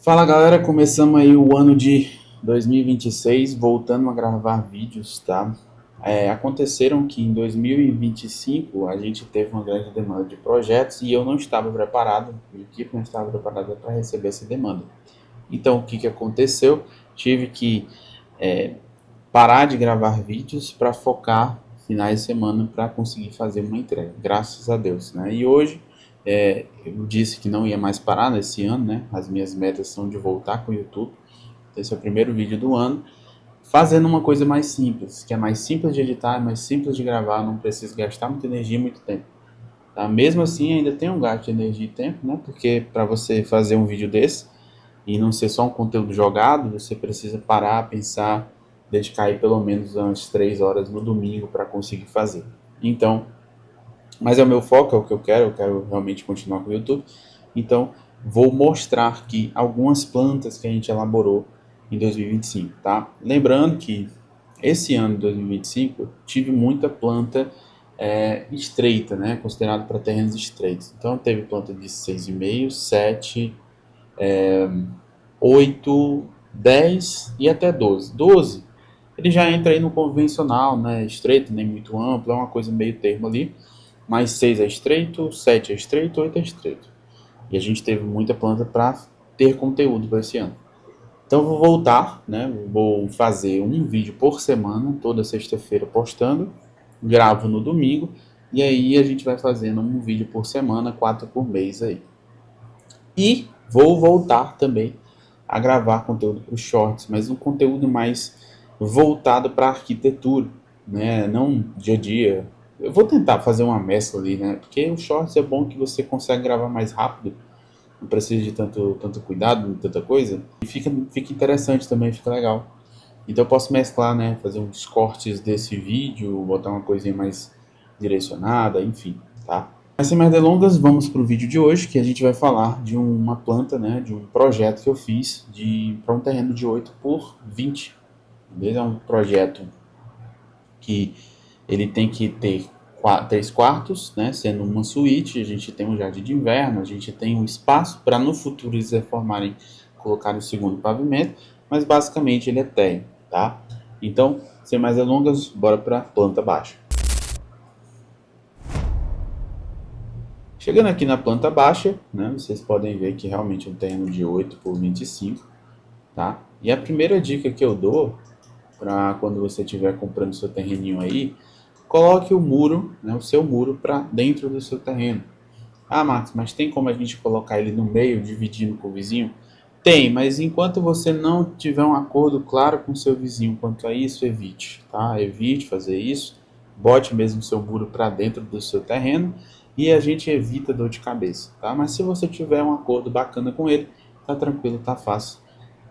Fala galera, começamos aí o ano de 2026, voltando a gravar vídeos, tá? Aconteceram que em 2025 a gente teve uma grande demanda de projetos e eu não estava preparado, a equipe não estava preparada para receber essa demanda. Então o que que aconteceu? Tive que é, parar de gravar vídeos para focar finais de semana para conseguir fazer uma entrega, graças a Deus, né? E hoje eu disse que não ia mais parar nesse ano, né? As minhas metas são de voltar com o YouTube. Esse é o primeiro vídeo do ano, fazendo uma coisa mais simples, que é mais simples de editar, mais simples de gravar, não precisa gastar muita energia e muito tempo. Tá? Mesmo assim, ainda tem um gasto de energia e tempo, né? Porque para você fazer um vídeo desse e não ser só um conteúdo jogado, você precisa parar, pensar, dedicar aí pelo menos umas 3 horas no domingo para conseguir fazer. Então, mas é o meu foco, é o que eu quero realmente continuar com o YouTube. Então, vou mostrar aqui algumas plantas que a gente elaborou em 2025, tá? Lembrando que esse ano de 2025 eu tive muita planta estreita, né? Considerado para terrenos estreitos. Então, teve planta de 6,5, 7, 8, 10 e até 12. 12 ele já entra aí no convencional, né? Estreito, nem muito amplo, é uma coisa meio termo ali. Mais 6 é estreito, 7 é estreito, 8 é estreito. E a gente teve muita planta para ter conteúdo para esse ano. Então vou voltar, né? Vou fazer um vídeo por semana, toda sexta-feira postando, gravo no domingo e aí a gente vai fazendo um vídeo por semana, 4 por mês aí. E vou voltar também a gravar conteúdo para os shorts, mas um conteúdo mais voltado para arquitetura, né? Não dia a dia. Eu vou tentar fazer uma mescla ali, né? Porque o shorts é bom que você consegue gravar mais rápido, não precisa de tanto cuidado, tanta coisa, e fica interessante também, fica legal. Então eu posso mesclar, né? Fazer uns cortes desse vídeo, botar uma coisinha mais direcionada, enfim, tá? Mas sem mais delongas, vamos para o vídeo de hoje, que a gente vai falar de uma planta, né, de um projeto que eu fiz para um terreno de 8 por 20. Beleza? É um projeto que ele tem que ter 3 quartos, né, sendo uma suíte, a gente tem um jardim de inverno, a gente tem um espaço para no futuro eles reformarem, colocar o segundo pavimento, mas basicamente ele é térreo, tá? Então, sem mais delongas, bora para a planta baixa. Chegando aqui na planta baixa, né, vocês podem ver que realmente é um terreno de 8 por 25, tá? E a primeira dica que eu dou para quando você estiver comprando seu terreninho aí, coloque o muro, né, o seu muro para dentro do seu terreno. Ah, Max, mas tem como a gente colocar ele no meio, dividindo com o vizinho? Tem, mas enquanto você não tiver um acordo claro com o seu vizinho quanto a isso, evite, tá? Evite fazer isso. Bote mesmo o seu muro para dentro do seu terreno e a gente evita dor de cabeça, tá? Mas se você tiver um acordo bacana com ele, tá tranquilo, tá fácil,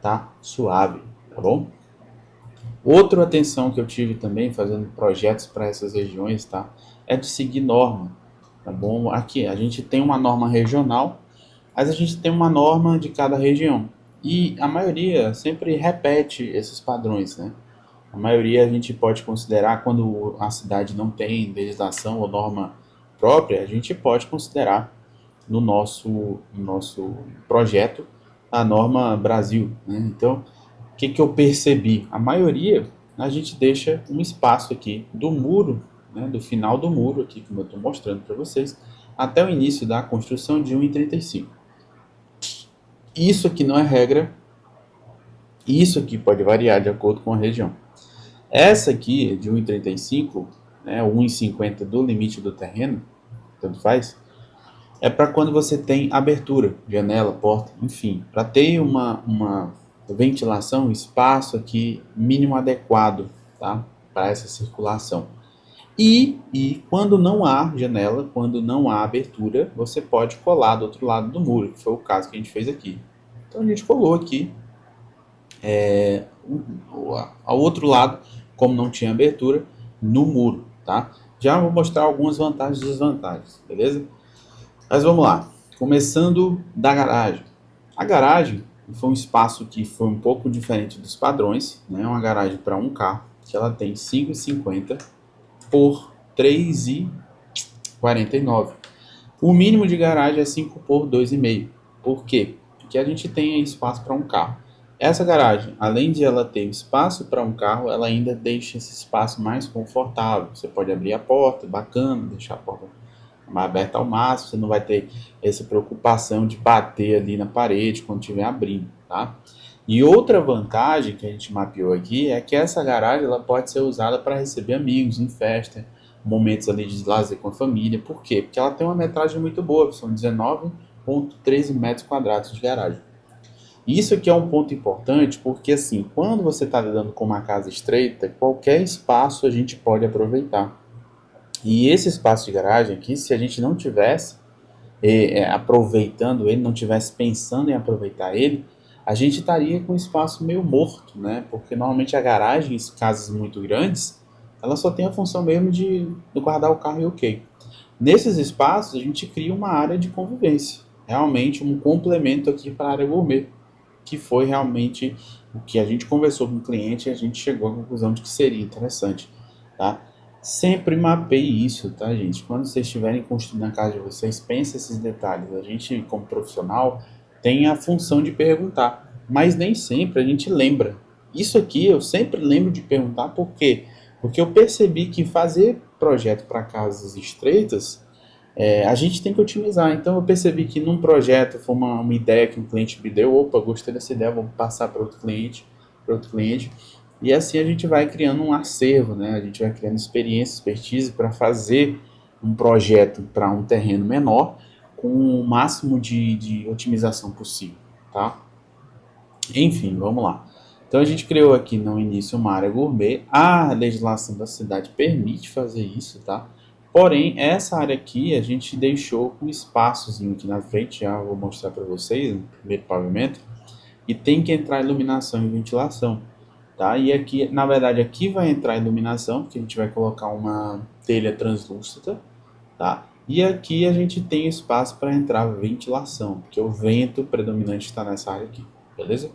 tá suave, tá bom? Outra atenção que eu tive também fazendo projetos para essas regiões, tá? É de seguir norma, tá bom? Aqui a gente tem uma norma regional, mas a gente tem uma norma de cada região. E a maioria sempre repete esses padrões, né? A maioria a gente pode considerar quando a cidade não tem legislação ou norma própria, a gente pode considerar no nosso projeto a norma Brasil, né? Então, o que que eu percebi? A maioria a gente deixa um espaço aqui do muro, né, do final do muro aqui, como eu estou mostrando para vocês, até o início da construção de 1,35. Isso aqui não é regra, isso aqui pode variar de acordo com a região. Essa aqui de 1,35, né, 1,50 do limite do terreno, tanto faz, é para quando você tem abertura, janela, porta, enfim, para ter uma ventilação, espaço aqui mínimo adequado, tá? Para essa circulação. E quando não há janela, quando não há abertura, você pode colar do outro lado do muro, que foi o caso que a gente fez aqui. Então a gente colou aqui ao outro lado, como não tinha abertura, no muro, tá? Já vou mostrar algumas vantagens e desvantagens, beleza? Mas vamos lá. Começando da garagem. A garagem foi um espaço que foi um pouco diferente dos padrões, né? Uma garagem para um carro, que ela tem 5,50 por 3,49. O mínimo de garagem é 5 por 2,5. Por quê? que a gente tenha espaço para um carro. Essa garagem, além de ela ter espaço para um carro, ela ainda deixa esse espaço mais confortável. Você pode abrir a porta, bacana, deixar a porta aberta ao máximo, você não vai ter essa preocupação de bater ali na parede quando estiver abrindo, tá? E outra vantagem que a gente mapeou aqui é que essa garagem ela pode ser usada para receber amigos em festa, momentos ali de lazer com a família. Por quê? Porque ela tem uma metragem muito boa, são 19,13 metros quadrados de garagem. Isso aqui é um ponto importante porque, assim, quando você está lidando com uma casa estreita, qualquer espaço a gente pode aproveitar. E esse espaço de garagem aqui, se a gente não tivesse aproveitando ele, não tivesse pensando em aproveitar ele, a gente estaria com um espaço meio morto, né? Porque normalmente a garagem, em casas muito grandes, ela só tem a função mesmo de guardar o carro e ok. Nesses espaços, a gente cria uma área de convivência, realmente um complemento aqui para a área gourmet, que foi realmente o que a gente conversou com o cliente e a gente chegou à conclusão de que seria interessante, tá? Sempre mapeie isso, tá, gente? Quando vocês estiverem construindo a casa de vocês, pense esses detalhes. A gente, como profissional, tem a função de perguntar, mas nem sempre a gente lembra. Isso aqui eu sempre lembro de perguntar, por quê? Porque eu percebi que fazer projeto para casas estreitas, a gente tem que otimizar. Então eu percebi que num projeto foi uma ideia que um cliente me deu, opa, gostei dessa ideia, vamos passar para outro cliente. E assim a gente vai criando um acervo, né? A gente vai criando experiência, expertise para fazer um projeto para um terreno menor com o máximo de otimização possível, tá? Enfim, vamos lá. Então a gente criou aqui no início uma área gourmet. A legislação da cidade permite fazer isso, tá? Porém, essa área aqui a gente deixou com espaçozinho aqui na frente, já vou mostrar para vocês, no primeiro pavimento, e tem que entrar iluminação e ventilação, tá? E aqui, na verdade, aqui vai entrar iluminação, porque a gente vai colocar uma telha translúcida, tá? E aqui a gente tem espaço para entrar ventilação, porque o vento predominante está nessa área aqui, beleza?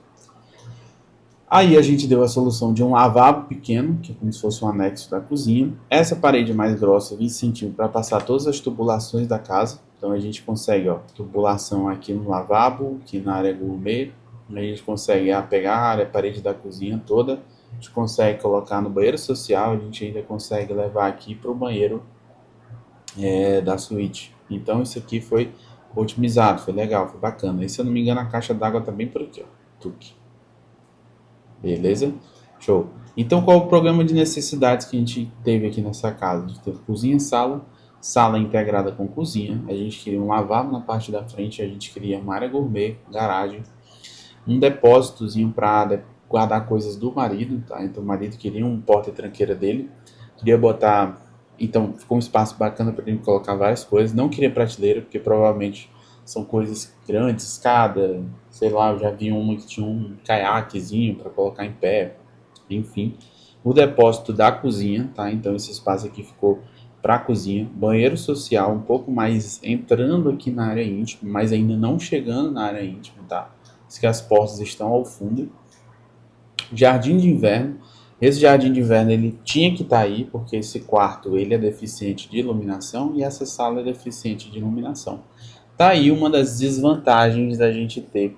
Aí a gente deu a solução de um lavabo pequeno, que é como se fosse um anexo da cozinha. Essa parede mais grossa, 20 centímetros, para passar todas as tubulações da casa. Então a gente consegue, ó, tubulação aqui no lavabo, aqui na área gourmet. A gente consegue pegar a área, a parede da cozinha toda. A gente consegue colocar no banheiro social. A gente ainda consegue levar aqui para o banheiro da suíte. Então isso aqui foi otimizado, foi legal, foi bacana. E se eu não me engano a caixa d'água tá bem por aqui, ó. Tuque. Beleza? Show. Então, qual o programa de necessidades que a gente teve aqui nessa casa? A gente teve cozinha, sala integrada com cozinha. A gente queria um lavabo na parte da frente, a gente queria uma área gourmet, garagem, um depósitozinho para guardar coisas do marido, tá? Então, o marido queria um porta-tranqueira dele, queria botar. Então, ficou um espaço bacana para ele colocar várias coisas. Não queria prateleira, porque provavelmente são coisas grandes, escada, sei lá, eu já vi uma que tinha um caiaquezinho para colocar em pé, enfim. O depósito da cozinha, tá? Então esse espaço aqui ficou para a cozinha. Banheiro social, um pouco mais entrando aqui na área íntima, mas ainda não chegando na área íntima, tá? Diz que as portas estão ao fundo. Jardim de inverno. Esse jardim de inverno ele tinha que estar aí, porque esse quarto ele é deficiente de iluminação e essa sala é deficiente de iluminação. Tá aí uma das desvantagens da gente ter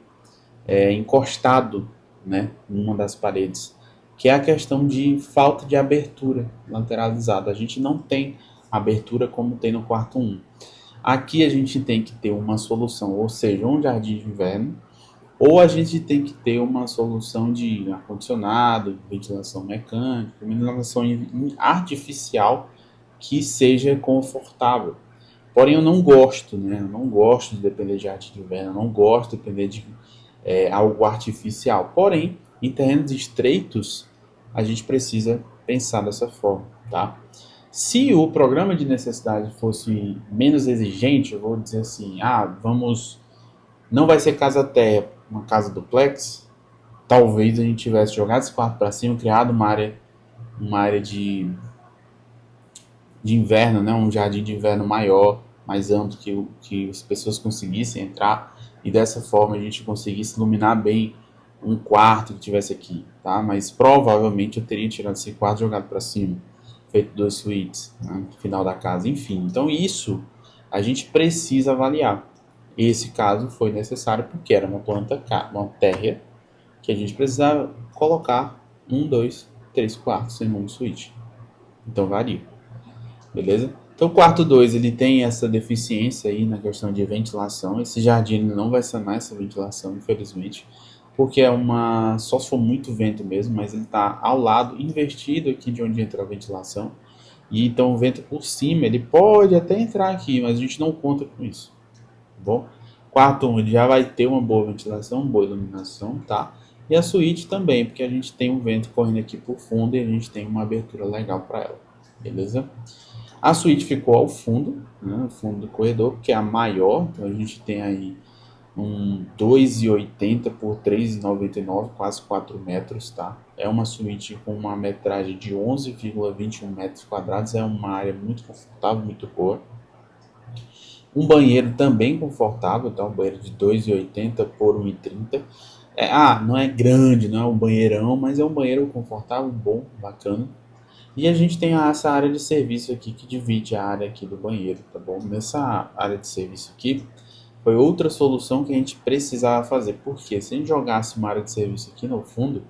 encostado, né, em uma das paredes, que é a questão de falta de abertura lateralizada. A gente não tem abertura como tem no quarto 1. Aqui a gente tem que ter uma solução, ou seja, um jardim de inverno, ou a gente tem que ter uma solução de ar-condicionado, ventilação mecânica, ventilação artificial que seja confortável. Porém, eu não gosto, né? Eu não gosto de depender de jardim de inverno, eu não gosto de depender de algo artificial. Porém, em terrenos estreitos, a gente precisa pensar dessa forma, tá? Se o programa de necessidade fosse menos exigente, eu vou dizer assim, não vai ser casa térrea, uma casa duplex, talvez a gente tivesse jogado esse quarto para cima, criado uma área de inverno, né? Um jardim de inverno maior, mais amplo, que as pessoas conseguissem entrar e dessa forma a gente conseguisse iluminar bem um quarto que tivesse aqui, tá? Mas provavelmente eu teria tirado esse quarto e jogado para cima, feito 2 suítes, né, no final da casa, enfim. Então isso a gente precisa avaliar. Esse caso foi necessário porque era uma planta, uma térrea, que a gente precisava colocar 1, 2, 3 quartos em um suíte. Então varia, beleza? Então o quarto 2 ele tem essa deficiência aí na questão de ventilação. Esse jardim ele não vai sanar essa ventilação, infelizmente, porque é uma só se for muito vento mesmo, mas ele está ao lado, invertido aqui de onde entra a ventilação. E então o vento por cima ele pode até entrar aqui, mas a gente não conta com isso, tá bom? Quarto 1 ele já vai ter uma boa ventilação, uma boa iluminação, tá? E a suíte também, porque a gente tem um vento correndo aqui por fundo e a gente tem uma abertura legal para ela, beleza? A suíte ficou ao fundo, né, no fundo do corredor, que é a maior. Então a gente tem aí um 2,80 por 3,99, quase 4 metros, tá? É uma suíte com uma metragem de 11,21 metros quadrados, é uma área muito confortável, muito boa. Um banheiro também confortável, tá? Um banheiro de 2,80 por 1,30. Não é grande, não é um banheirão, mas é um banheiro confortável, bom, bacana. E a gente tem essa área de serviço aqui que divide a área aqui do banheiro, tá bom? Nessa área de serviço aqui, foi outra solução que a gente precisava fazer. Porque se a gente jogasse uma área de serviço aqui no fundo,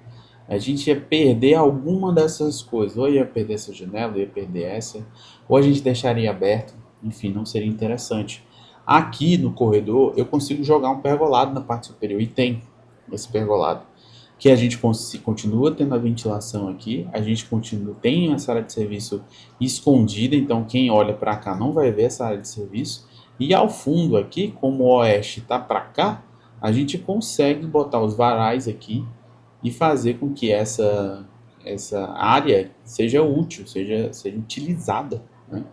a gente ia perder alguma dessas coisas. Ou ia perder essa janela, ou ia perder essa, ou a gente deixaria aberto. Enfim, não seria interessante. Aqui no corredor, eu consigo jogar um pergolado na parte superior, e tem esse pergolado que a gente continua tendo a ventilação aqui, a gente continua tem essa área de serviço escondida, então quem olha para cá não vai ver essa área de serviço. E ao fundo aqui, como o oeste está para cá, a gente consegue botar os varais aqui e fazer com que essa área seja útil, seja utilizada, né?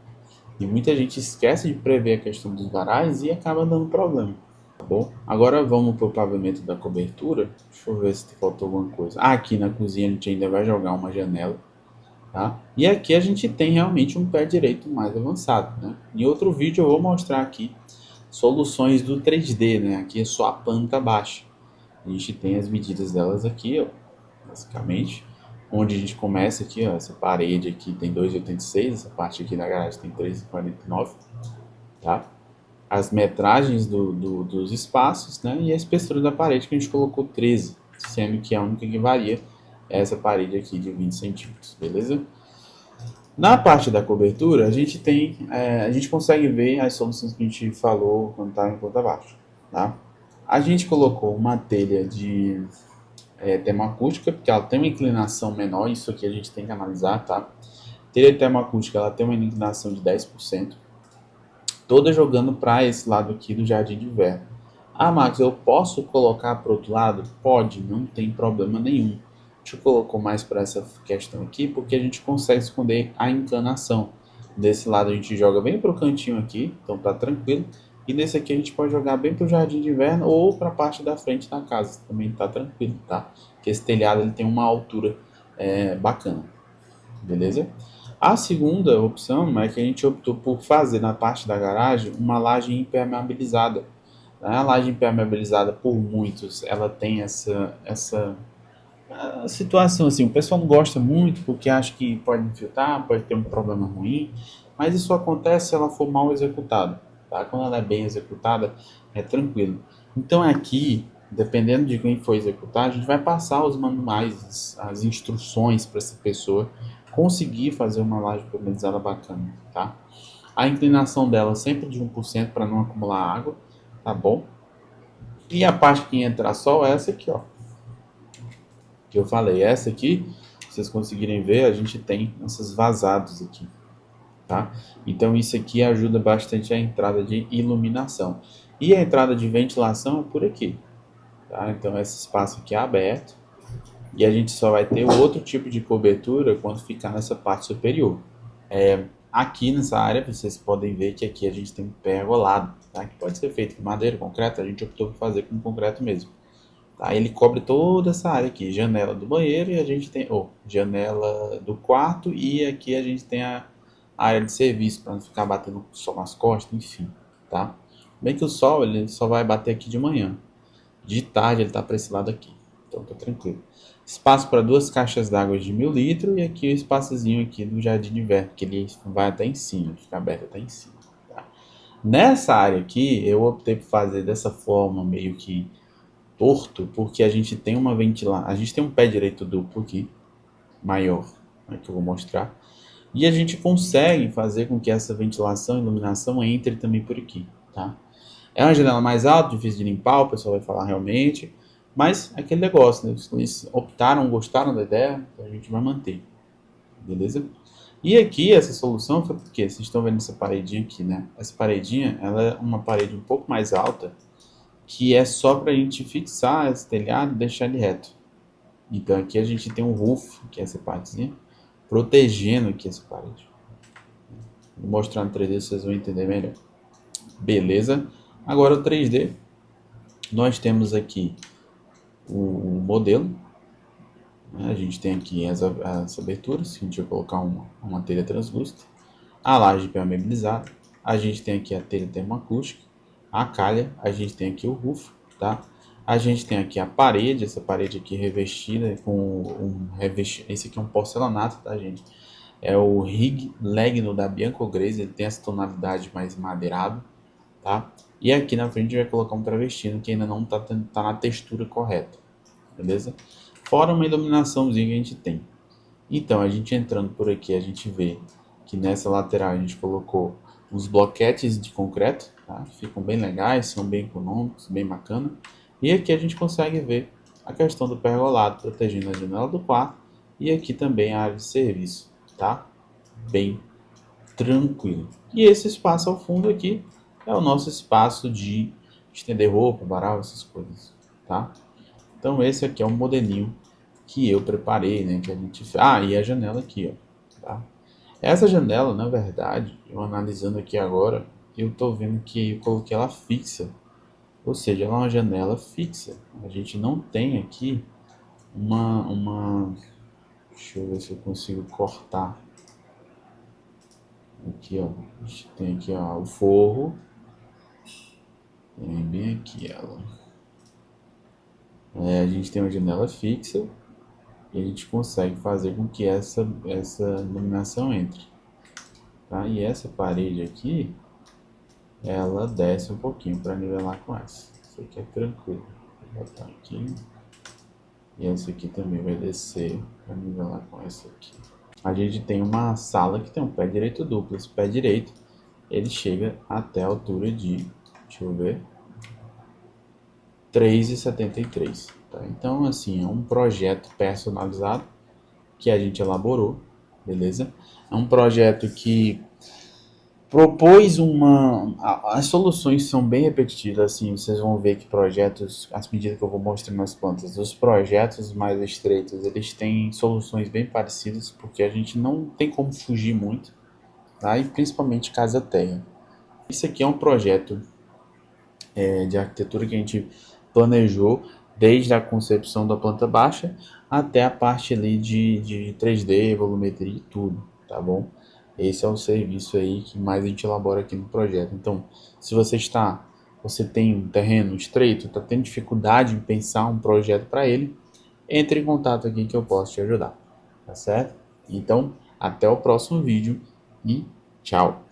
E muita gente esquece de prever a questão dos varais e acaba dando problema. Tá bom? Agora vamos para o pavimento da cobertura. Deixa eu ver se faltou alguma coisa. Aqui na cozinha a gente ainda vai jogar uma janela. Tá? E aqui a gente tem realmente um pé direito mais avançado. Né? Em outro vídeo eu vou mostrar aqui soluções do 3D. Né? Aqui é só a planta baixa. A gente tem as medidas delas aqui, ó, basicamente. Onde a gente começa aqui, ó, essa parede aqui tem 2,86, essa parte aqui da garagem tem 3,49, tá? As metragens dos espaços, né? E a espessura da parede que a gente colocou 13, sendo que a única que varia é essa parede aqui de 20 centímetros, beleza? Na parte da cobertura, a gente consegue ver as soluções que a gente falou quando estava em planta baixa, tá? A gente colocou uma telha de termoacústica, porque ela tem uma inclinação menor, isso aqui a gente tem que analisar, tá? Telha termoacústica, ela tem uma inclinação de 10%, toda jogando para esse lado aqui do jardim de inverno. Max, eu posso colocar para o outro lado? Pode, não tem problema nenhum. A gente colocou mais para essa questão aqui, porque a gente consegue esconder a inclinação. Desse lado a gente joga bem para o cantinho aqui, então tá tranquilo. E nesse aqui a gente pode jogar bem para o jardim de inverno ou para a parte da frente da casa, também tá tranquilo, tá? Porque esse telhado ele tem uma altura bacana, beleza? A segunda opção é que a gente optou por fazer na parte da garagem uma laje impermeabilizada. A laje impermeabilizada, por muitos, ela tem essa situação assim, o pessoal não gosta muito porque acha que pode infiltrar, pode ter um problema ruim, mas isso acontece se ela for mal executada, tá? Quando ela é bem executada, é tranquilo. Então aqui, dependendo de quem for executar, a gente vai passar os manuais, as instruções para essa pessoa conseguir fazer uma laje impermeabilizada bacana, tá? A inclinação dela sempre de 1% para não acumular água, tá bom? E a parte que entra sol é essa aqui, ó, que eu falei. Essa aqui, se vocês conseguirem ver, a gente tem esses vazados aqui, tá? Então isso aqui ajuda bastante a entrada de iluminação. E a entrada de ventilação é por aqui, tá? Então esse espaço aqui é aberto e a gente só vai ter outro tipo de cobertura quando ficar nessa parte superior. Aqui nessa área vocês podem ver que aqui a gente tem um pergolado, tá? Que pode ser feito com madeira, concreto, a gente optou por fazer com concreto mesmo. Tá? Ele cobre toda essa área aqui, janela do banheiro e a gente tem, janela do quarto e aqui a gente tem a área de serviço para não ficar batendo sol nas costas, enfim, tá? Bem que o sol ele só vai bater aqui de manhã, de tarde ele tá para esse lado aqui, então tá tranquilo. Espaço para 2 caixas d'água de 1.000 litros e aqui o espaçozinho aqui do jardim de inverno, que ele vai até em cima, fica aberto até em cima, tá? Nessa área aqui, eu optei por fazer dessa forma meio que torto, porque a gente tem uma ventilação, a gente tem um pé direito duplo aqui, maior, né, que eu vou mostrar, e a gente consegue fazer com que essa ventilação e iluminação entre também por aqui, tá? É uma janela mais alta, difícil de limpar, o pessoal vai falar realmente, mas é aquele negócio, né? Eles optaram, gostaram da ideia, então a gente vai manter, beleza? E aqui, essa solução foi porque vocês estão vendo essa paredinha aqui, né? Essa paredinha, ela é uma parede um pouco mais alta, que é só para a gente fixar esse telhado e deixar ele reto. Então aqui a gente tem um roof, que é essa partezinha, protegendo aqui essa parede. Vou mostrar no 3D, vocês vão entender melhor. Beleza? Agora o 3D, nós temos aqui o modelo, né? A gente tem aqui as aberturas, que a gente vai colocar uma telha translúcida, a laje permeabilizada, a gente tem aqui a telha termoacústica, a calha, a gente tem aqui o roof, tá? A gente tem aqui a parede, essa parede aqui revestida com esse aqui é um porcelanato, tá, gente? É o Rig Legno da Bianco Grace, ele tem essa tonalidade mais madeirado, tá? E aqui na frente a gente vai colocar um travestino que ainda não tá na textura correta, beleza? Fora uma iluminaçãozinha que a gente tem. Então, a gente entrando por aqui, a gente vê que nessa lateral a gente colocou uns bloquetes de concreto, tá? Ficam bem legais, são bem econômicos, bem bacana. E aqui a gente consegue ver a questão do pergolado, protegendo a janela do quarto. E aqui também a área de serviço, tá? Bem tranquilo. E esse espaço ao fundo aqui é o nosso espaço de estender roupa, varal, essas coisas, tá? Então esse aqui é um modelinho que eu preparei, né, que a gente fez. Ah, e a janela aqui, ó, tá? Essa janela, na verdade, eu analisando aqui agora, eu tô vendo que eu coloquei ela fixa, ou seja, ela é uma janela fixa. A gente não tem aqui deixa eu ver se eu consigo cortar. Aqui, ó, a gente tem aqui, ó, o forro, tem bem aqui ela. A gente tem uma janela fixa e a gente consegue fazer com que essa iluminação entre, tá? E essa parede aqui, ela desce um pouquinho para nivelar com essa. Isso aqui é tranquilo. Vou botar aqui. E essa aqui também vai descer para nivelar com essa aqui. A gente tem uma sala que tem um pé direito duplo. Esse pé direito, ele chega até a altura de, deixa eu ver, 3,73. Tá? Então, assim, é um projeto personalizado que a gente elaborou, beleza? É um projeto que propôs as soluções são bem repetitivas, assim, vocês vão ver que projetos, as medidas que eu vou mostrar nas plantas, os projetos mais estreitos, eles têm soluções bem parecidas, porque a gente não tem como fugir muito, tá? E principalmente casa-terra. Isso aqui é um projeto de arquitetura que a gente planejou desde a concepção da planta baixa até a parte ali de 3D, volumetria e tudo, tá bom? Esse é o serviço aí que mais a gente elabora aqui no projeto. Então, se você tem um terreno estreito, está tendo dificuldade em pensar um projeto para ele, entre em contato aqui que eu posso te ajudar, tá certo? Então, até o próximo vídeo e tchau!